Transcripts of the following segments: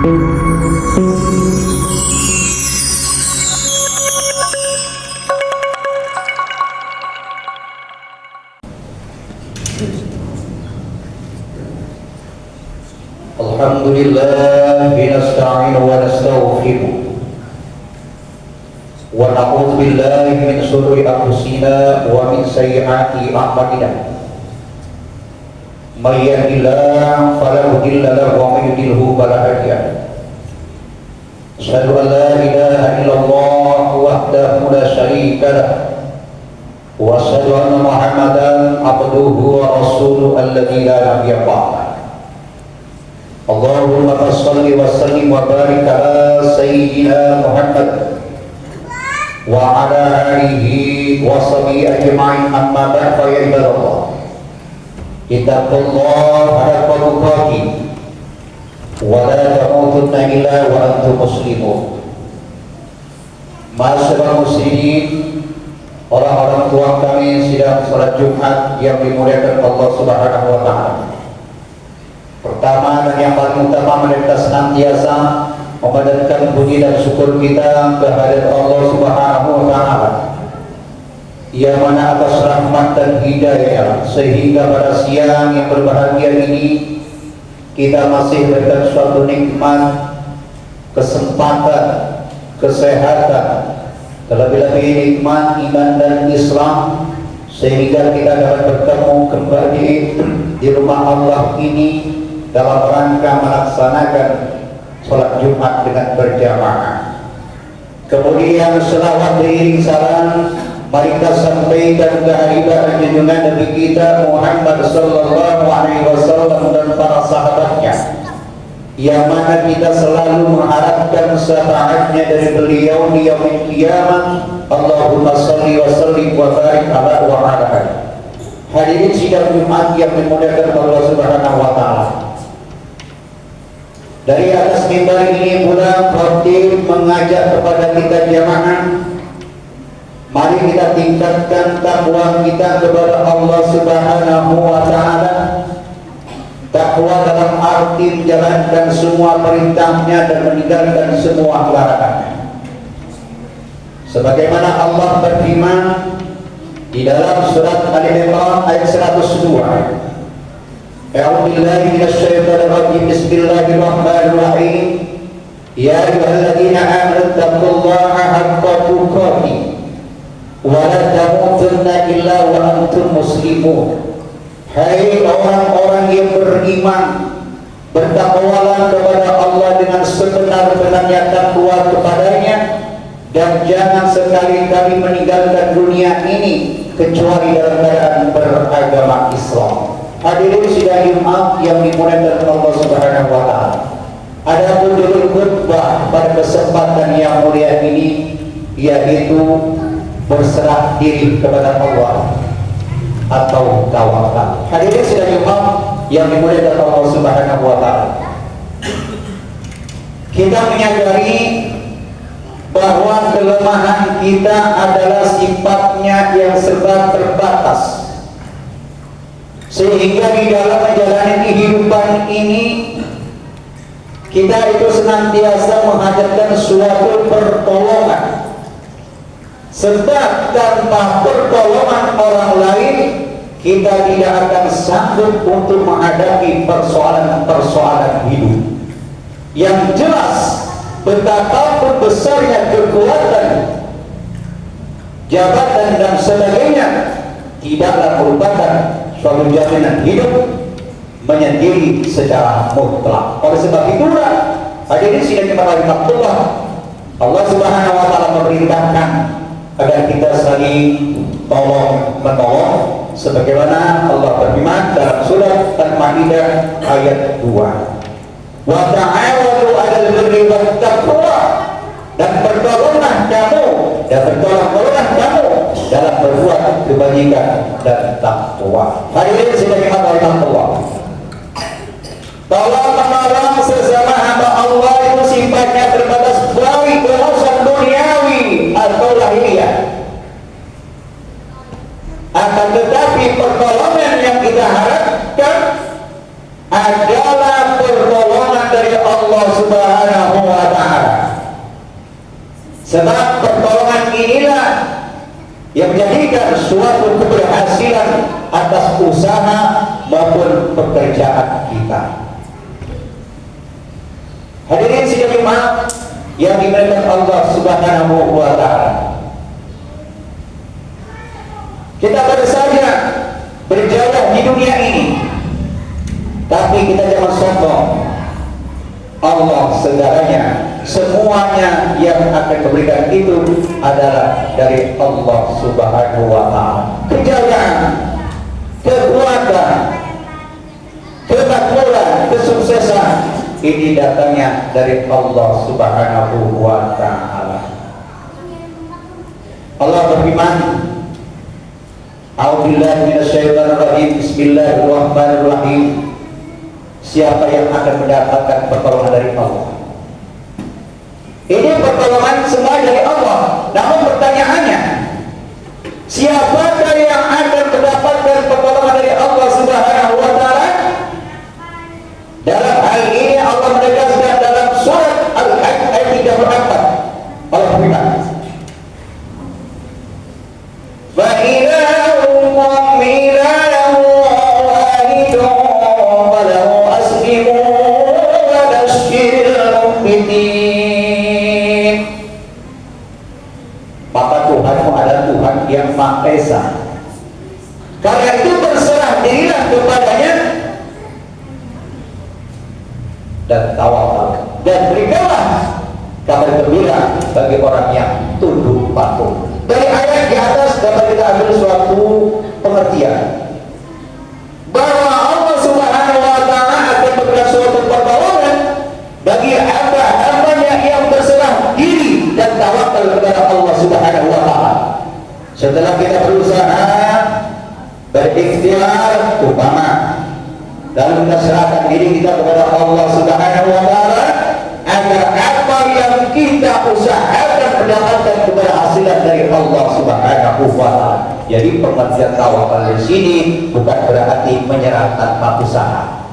Alhamdulillah nasta'inu wa nastaghfiruh wa na'udzu billahi min shururi anfusina wa min sayyiati a'malina. May yahdihillahu fala mudilla lahu wa may yudlilhu fala hadiya lahu. Asyhadu an la ilaha illallah wahdahu la syarika lahu wa asyhadu anna Muhammadan abduhu wa rasuluhu alladzi la nabiyya ba'dahu. Allahumma shalli wa sallim wa barik ala sayyidina Muhammad wa ala alihi wa sahbihi ajma'in, amma ba'd. Fa ya ibadallah, ittaqullaha haqqa tuqatih wa la tamutunna illa wa antum muslimun. Ma'asyiral muslimin, orang-orang tua kami sidang salat Jumat yang dimuliakan Allah Subhanahu wa taala. Pertama dan yang paling utama, kita senantiasa memanjatkan puji dan syukur kita kehadirat Allah Subhanahu wa taala, yang mana atas rahmat dan hidayah sehingga pada siang yang berbahagia ini kita masih diberikan suatu nikmat, kesempatan, kesehatan, terlebih-lebih nikmat iman dan Islam, sehingga kita dapat bertemu kembali di rumah Allah ini dalam rangka melaksanakan sholat Jumat dengan berjamaah. Kemudian selawat diiring salam mari kita sampaikan kehadiran junjungan Nabi kita Muhammad sallallahu alaihi wasallam dan para sahabatnya, yang mana kita selalu mengharapkan syafaatnya dari beliau di yaumil qiyamah. Allahumma shalli wa sallim wa barik ala wa ala alihi. Hadirin sidang Jumat yang dimuliakan Allah Subhanahu wa taala, dari atas mimbar ini pula khatib mengajak kepada kita jamaah, mari kita tingkatkan takwa kita kepada Allah Subhanahu wa taala. Takwa dalam arti menjalankan semua perintahnya dan meninggalkan semua larangannya. Sebagaimana Allah berfirman di dalam surat Al-Imran ayat 102. A'udzu billahi minasyaitonir rajim. Bismillahirrahmanirrahim. Ya ayyuhalladzina amanu taqullaha haqqa tuqatih wa la tamutunna illa wa antum muslimun. Hai orang-orang yang beriman, bertakwalah kepada Allah dengan sebenar-benarnya takwa kepadanya, dan jangan sekali-kali meninggalkan dunia ini kecuali dalam keadaan beragama Islam. Hadirin sidang Jumat yang dimuliakan Allah Subhanahu wa taala. Adapun judul khutbah pada kesempatan yang mulia ini yaitu berserah diri kepada Allah atau tawakal. Hadirin sidang Jumat yang dimuliakan Allah Subhanahu wa taala. Kita menyadari bahwa kelemahan kita adalah sifatnya yang serba terbatas, sehingga di dalam menjalani kehidupan ini kita itu senantiasa menghadirkan suatu pertolongan. Sebab tanpa pertolongan orang lain kita tidak akan sanggup untuk menghadapi persoalan-persoalan hidup. Yang jelas, betapapun besarnya kekuatan, jabatan dan sebagainya, tidaklah merupakan suatu jaminan hidup menyendiri secara mutlak. Oleh sebab itulah hadirin sidang rahimahullah, Allah Subhanahu wa taala memerintahkan agar kita saling tolong menolong, sebagaimana Allah berfirman dalam surat Al-Maidah ayat 2. Wa ta'awanu 'alal birri wat taqwa, dan bertolonglah kamu dan bertolong-tolonglah kamu dalam berbuat kebajikan dan takwa. Hadirin sidang rahimahullah, tolong menolong sesama hamba Allah itu sifatnya terbatas, baik urusan duniawi atau lahiriah. Akan tetapi pertolongan yang kita harapkan adalah pertolongan dari Allah Subhanahu wa ta'ala. Sebab pertolongan inilah yang menjadikan suatu keberhasilan atas usaha maupun pekerjaan kita. Hadirin sidang yang dimuliakan Allah Subhanahu wa ta'ala, kita baru saja berjaya di dunia ini, tapi kita jangan sombong. Allah segalanya, semuanya yang akan diberikan itu adalah dari Allah Subhanahu wa ta'ala. Kejayaan, kekuatan, kemakmuran, kesuksesan ini datangnya dari Allah Subhanahu wa ta'ala. Allah berfirman, A'udzubillahi minasyaitonirrajim. Bismillahirrahmanirrahim. Siapa yang akan mendapatkan pertolongan dari Allah? Ini pertolongan semua dari Allah. Namun pertanyaannya, siapakah yang akan mendapatkan pertolongan dari Allah Subhanahu wa ta'ala? Dalam hal ini Allah menegaskan dalam surat Al-Hajj ayat 34. Allah berfirman, "Wa ilahukum ilahun wahidun wa lahu aslimu wa basyiril mu'minin." Maka Tuhanmu adalah Tuhan yang Maha Esa. Karena itu berserah dirilah kepadanya dan tawakal, dan berikanlah kabar gembira bagi orang yang tunduk patuh. Dari ayat di atas dapat kita ambil suatu pengertian bahwa Allah Subhanahu wa ta'ala akan memberikan suatu pertolongan bagi hamba-hambanya yang berserah diri dan tawakal kepada Allah Subhanahu wa ta'ala. Setelah kita berusaha berikhtiar umpama, lalu kita serahkan diri kita kepada Allah Subhanahu wa ta'ala agar apa yang kita usahakan mendapatkan keberhasilan dari Allah Subhanahu wa ta'ala. Jadi pengertian tawakal di sini bukan berarti menyerah tanpa usaha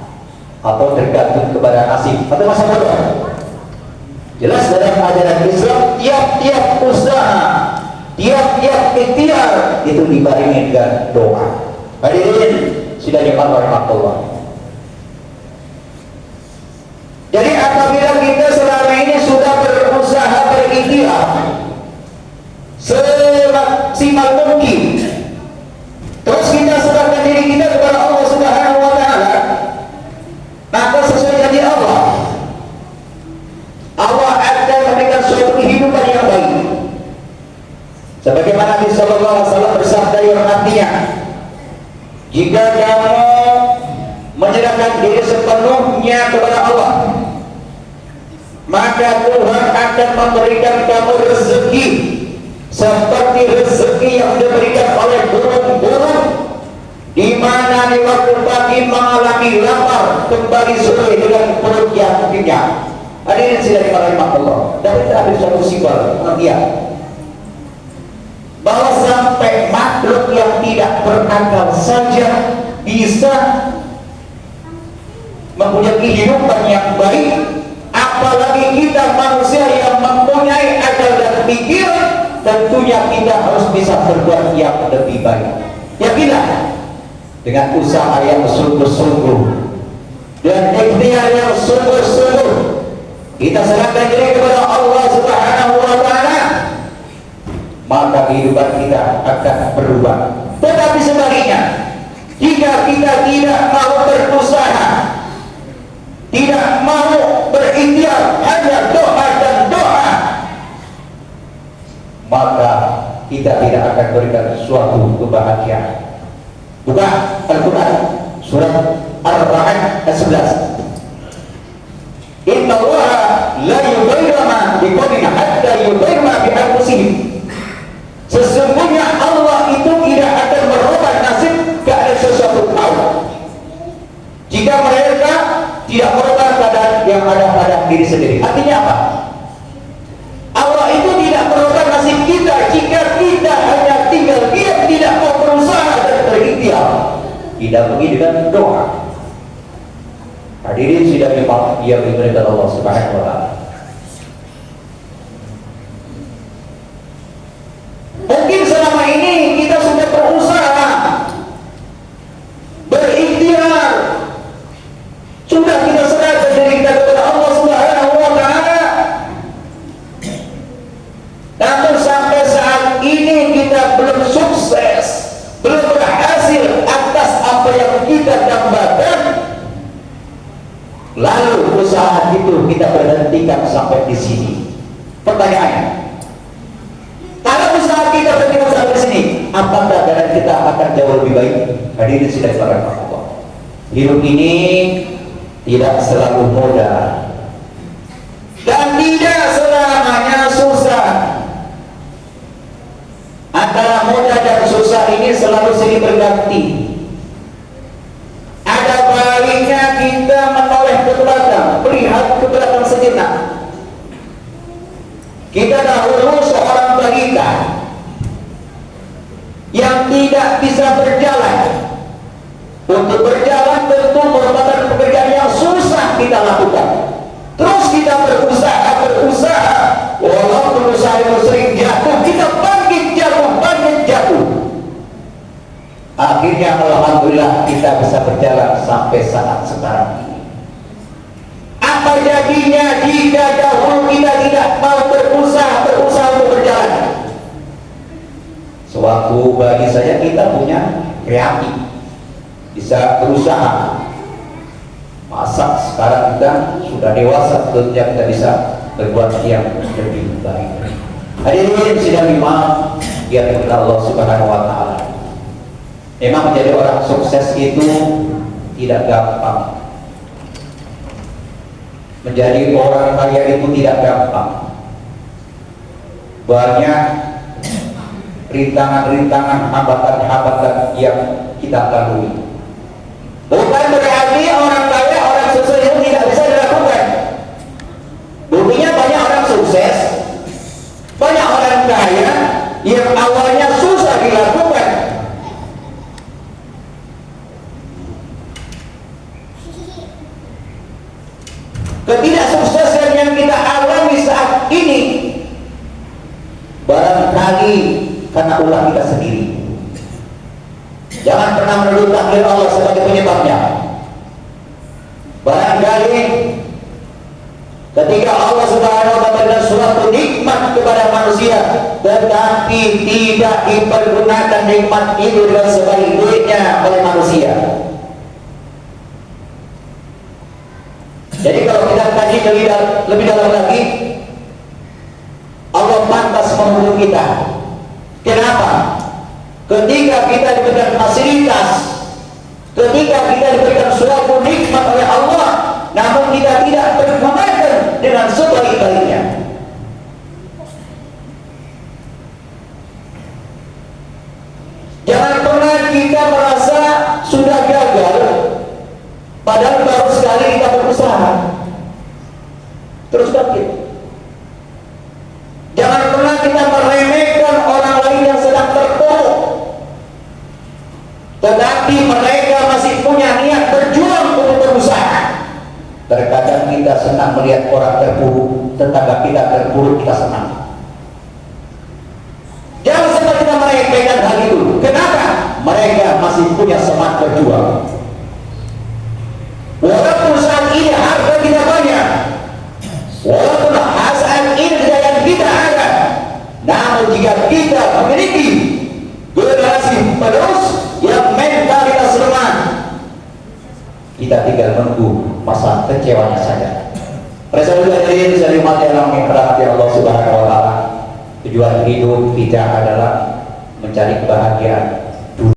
atau tergantung kepada nasib atau masa bodoh. Jelas dalam ajaran Islam tiap-tiap usaha, tiap-tiap ikhtiar itu dibarengi dengan doa. Hadirin sudah dimaklumkan Allah. Jadi apabila kita selama ini sudah berusaha berikhtiar semaksimal mungkin, terus kita serahkan diri kita kepada Allah Subhanahu wa ta'ala, maka sesuai janji Allah, Allah akan memberikan suatu kehidupan yang baik. Sebagaimana Nabi sallallahu alaihi wasallam bersabda yang artinya, jika kamu menyerahkan diri sepenuhnya kepada Allah, maka Tuhan akan memberikan kamu rezeki seperti rezeki yang diberikan oleh burung-burung, di mana di waktu pagi mengalami lapar kembali sore dengan perut yang kenyang. Hadirin sidang rahimah Allah, dapat kita ambil satu simbol pengertian bahwa sampai makhluk yang tidak berakal saja bisa mempunyai kehidupan yang baik, apalagi kita manusia yang mempunyai akal dan pikiran, tentunya kita harus bisa berbuat yang lebih baik. Yakinlah, dengan usaha yang sungguh-sungguh dan ikhtiar yang sungguh-sungguh, kita serahkan diri kepada Allah Subhanahu wa ta'ala, maka kehidupan kita akan berubah. Tetapi sebaliknya, jika kita tidak mau berusaha, tidak mau berikhtiar, hanya doa dan doa, maka kita tidak akan berikan suatu kebahagiaan. Buka Al-Quran surat Ar-Ra'd ayat 11. Inna Allah la yughayyiru ma biqaumin hatta yughayyiru ma bi anfusihim. Sesungguhnya Allah itu tidak akan merubah nasib keadaan sesuatu kaum jika mereka tidak merubah keadaan yang ada pada diri sendiri. Artinya apa? Allah itu tidak merubah nasib kita jika kita hanya tinggal diam, tidak mau berusaha dan berikhtiar, tidak pergi dengan doa. Hadirin sidang yang dimuliakan Allah Subhanahu wa taala. Mungkin selama ini kita sudah berusaha, berikhtiar, sudah kita serahkan diri kita kepada Allah Subhanahu wa taala. Namun sampai saat ini kita belum sukses, belum berhasil atas apa yang kita dambakan. Lalu usaha itu kita berhentikan sampai di sini. Pertanyaannya, kalau usaha kita berhentikan sampai di sini, apakah keadaan kita akan jauh lebih baik? Hadirin sidang Allah. Hidup ini tidak selalu mudah dan tidak selamanya susah. Antara mudah dan susah ini selalu silih berganti. Ada baiknya kita menoleh ke belakang, melihat ke belakang sejenak. Kita dahulu seorang balita yang tidak bisa berjalan. Untuk berjalan tentu merupakan pekerjaan yang susah kita lakukan. Terus kita berusaha, walaupun usaha itu sering jatuh, kita bangkit jatuh. Akhirnya alhamdulillah kita bisa berjalan sampai saat sekarang ini. Apa jadinya jika dahulu kita tidak mau berusaha untuk berjalan? Sewaktu bagi saja kita punya kreatif, bisa berusaha. Masa sekarang kita sudah dewasa, tentunya kita bisa berbuat yang lebih baik. Hadirin sidang imam yang dimuliakan Allah Subhanahu wa taala. Memang menjadi orang sukses itu tidak gampang. Menjadi orang kaya itu tidak gampang. Banyak rintangan-rintangan, hambatan-hambatan yang kita lalui. Bukan berarti orang kaya, orang sukses itu tidak bisa dilakukan. Buktinya banyak orang sukses, banyak orang kaya yang awalnya susah dilakukan. Ketidaksuksesan yang kita alami saat ini barangkali karena ulah kita sendiri. Jangan pernah menuduh takdir Allah sebagai penyebabnya. Barangkali ketika Allah Subhanahu wa taala memberikan suatu nikmat kepada manusia, tetapi tidak dipergunakan nikmat itu dengan sebaik-baiknya oleh manusia. Jadi kalau kita kaji lebih dalam lagi, Allah pantas mengukur kita. Kenapa? Ketika kita diberikan fasilitas, ketika kita diberikan suatu nikmat oleh Allah, namun kita tidak pergunakan dengan sebaik-baiknya. Jangan pernah kita merasa sudah gagal, padahal baru sekali kita berusaha. Terus bangkit. Jangan pernah kita meremehkan orang lain yang sedang terpuruk, tetapi mereka masih punya niat berjuang untuk berusaha. Terkadang kita senang melihat orang terpuruk, tetangga kita terpuruk, kita senang. Jangan sampai kita meremehkan hal itu. Kenapa? Mereka masih punya semangat berjuang. Walaupun saat ini harta kita banyak, walaupun saat ini kekayaan kita ada, namun jika kita memiliki generasi penerus yang mentalitas lemah, kita tinggal menunggu masa kecewanya saja. Presiden hadirin dari mati yang dirahmati Allah Subhanahu wa taala. Tujuan hidup kita adalah mencari kebahagiaan,